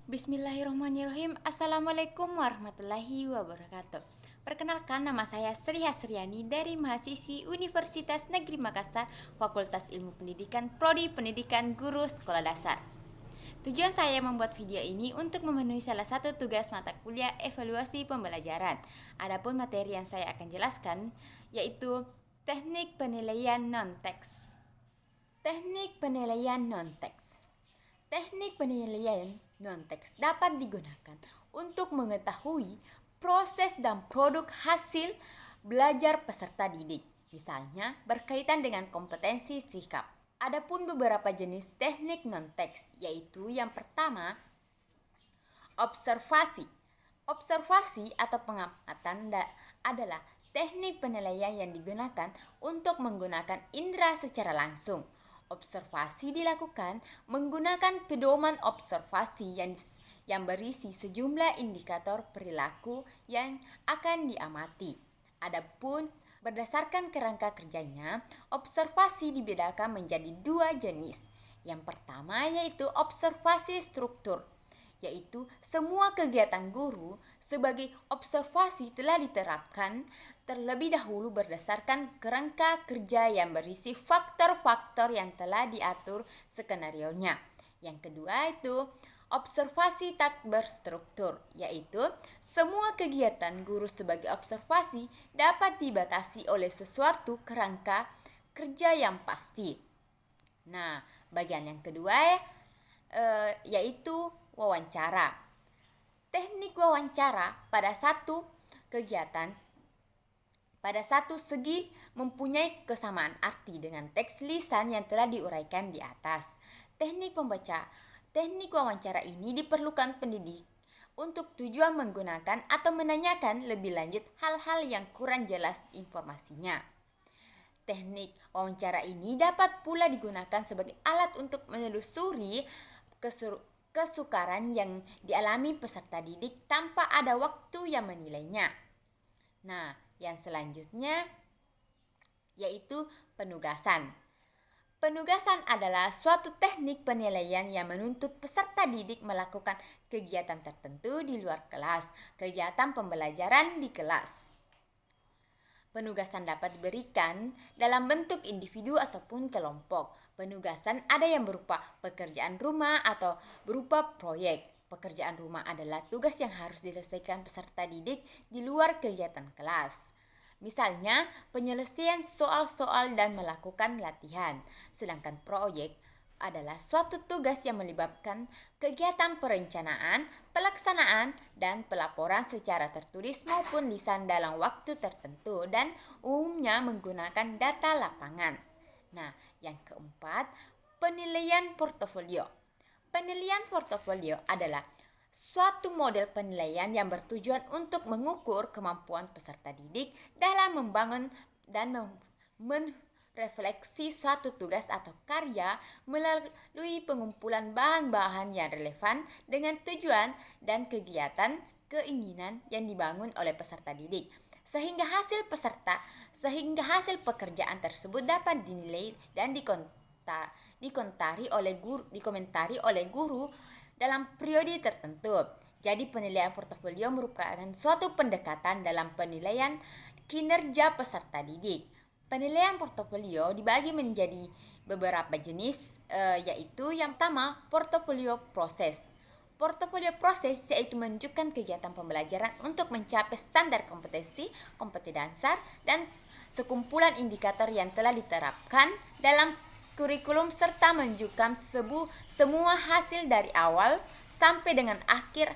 Bismillahirrahmanirrahim. Assalamualaikum warahmatullahi wabarakatuh. Perkenalkan, nama saya Sri Hasriani dari mahasiswi Universitas Negeri Makassar, Fakultas Ilmu Pendidikan, Prodi Pendidikan Guru Sekolah Dasar. Tujuan saya membuat video ini untuk memenuhi salah satu tugas mata kuliah evaluasi pembelajaran. Adapun materi yang saya akan jelaskan yaitu teknik penilaian non-teks. Teknik penilaian non-teks. Teknik penilaian non-teks dapat digunakan untuk mengetahui proses dan produk hasil belajar peserta didik, misalnya berkaitan dengan kompetensi sikap. Adapun beberapa jenis teknik non-teks, yaitu yang pertama, observasi. Observasi atau pengamatan adalah teknik penilaian yang digunakan untuk menggunakan indera secara langsung. Observasi dilakukan menggunakan pedoman observasi yang berisi sejumlah indikator perilaku yang akan diamati. Adapun berdasarkan kerangka kerjanya, observasi dibedakan menjadi dua jenis. Yang pertama yaitu observasi struktur, yaitu semua kegiatan guru sebagai observasi telah diterapkan terlebih dahulu berdasarkan kerangka kerja yang berisi faktor-faktor yang telah diatur skenarionya. Yang kedua itu observasi tak berstruktur, yaitu semua kegiatan guru sebagai observasi dapat dibatasi oleh sesuatu kerangka kerja yang pasti. Nah, bagian yang kedua yaitu wawancara. Teknik wawancara pada satu segi mempunyai kesamaan arti dengan teks lisan yang telah diuraikan di atas. Teknik wawancara ini diperlukan pendidik untuk tujuan menggunakan atau menanyakan lebih lanjut hal-hal yang kurang jelas informasinya. Teknik wawancara ini dapat pula digunakan sebagai alat untuk menelusuri kesukaran yang dialami peserta didik tanpa ada waktu yang menilainya. Nah, yang selanjutnya yaitu penugasan. Penugasan adalah suatu teknik penilaian yang menuntut peserta didik melakukan kegiatan tertentu di luar kelas, kegiatan pembelajaran di kelas. Penugasan dapat diberikan dalam bentuk individu ataupun kelompok. Penugasan ada yang berupa pekerjaan rumah atau berupa proyek. Pekerjaan rumah adalah tugas yang harus diselesaikan peserta didik di luar kegiatan kelas. Misalnya, penyelesaian soal-soal dan melakukan latihan. Sedangkan proyek adalah suatu tugas yang melibatkan kegiatan perencanaan, pelaksanaan, dan pelaporan secara tertulis maupun lisan dalam waktu tertentu dan umumnya menggunakan data lapangan. Nah, yang keempat, penilaian portofolio. Penilaian portofolio adalah suatu model penilaian yang bertujuan untuk mengukur kemampuan peserta didik dalam membangun dan merefleksi suatu tugas atau karya melalui pengumpulan bahan-bahan yang relevan dengan tujuan dan kegiatan keinginan yang dibangun oleh peserta didik, sehingga hasil pekerjaan tersebut dapat dinilai dan dikomentari oleh guru dalam periode tertentu. Jadi penilaian portofolio merupakan suatu pendekatan dalam penilaian kinerja peserta didik. Penilaian portofolio dibagi menjadi beberapa jenis, yaitu yang pertama portofolio proses. Portofolio proses yaitu menunjukkan kegiatan pembelajaran untuk mencapai standar kompetensi dasar dan sekumpulan indikator yang telah diterapkan dalam kurikulum serta menunjukkan semua hasil dari awal sampai dengan akhir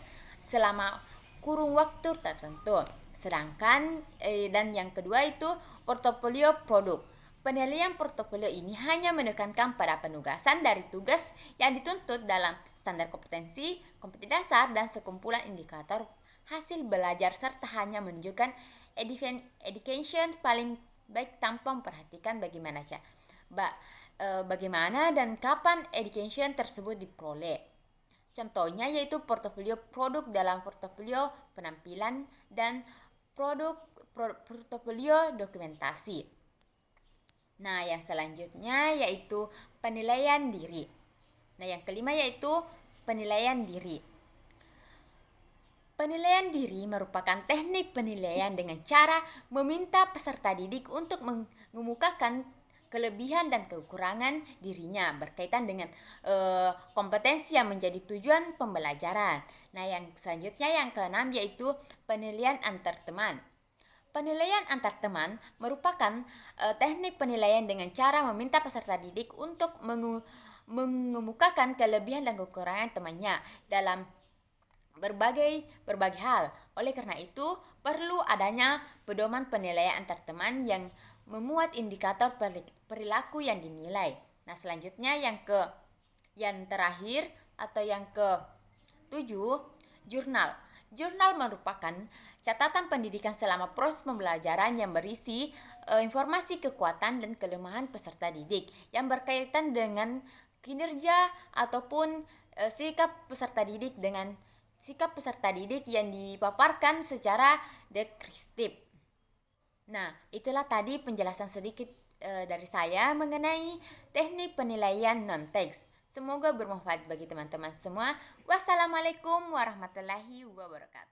selama kurun waktu tertentu. Sedangkan dan yang kedua itu portofolio produk. Penilaian portofolio ini hanya menekankan pada penugasan dari tugas yang dituntut dalam standar kompetensi dasar dan sekumpulan indikator hasil belajar serta hanya menunjukkan education paling baik tanpa memperhatikan bagaimana dan kapan education tersebut diperoleh. Contohnya yaitu portofolio produk dalam portofolio penampilan dan portofolio dokumentasi. Nah, yang selanjutnya yaitu penilaian diri. Nah, yang kelima yaitu penilaian diri. Penilaian diri merupakan teknik penilaian dengan cara meminta peserta didik untuk mengemukakan kelebihan dan kekurangan dirinya berkaitan dengan kompetensi yang menjadi tujuan pembelajaran. Nah, yang selanjutnya yang keenam yaitu penilaian antar teman. Penilaian antar teman merupakan teknik penilaian dengan cara meminta peserta didik untuk mengemukakan kelebihan dan kekurangan temannya dalam berbagai hal. Oleh karena itu, perlu adanya pedoman penilaian antar teman yang memuat indikator perilaku yang dinilai. Nah, selanjutnya yang terakhir atau yang ke-7, jurnal. Jurnal merupakan catatan pendidikan selama proses pembelajaran yang berisi informasi kekuatan dan kelemahan peserta didik yang berkaitan dengan kinerja ataupun sikap peserta didik yang dipaparkan secara deskriptif. Nah, itulah tadi penjelasan sedikit dari saya mengenai teknik penilaian non-teks. Semoga bermanfaat bagi teman-teman semua. Wassalamualaikum warahmatullahi wabarakatuh.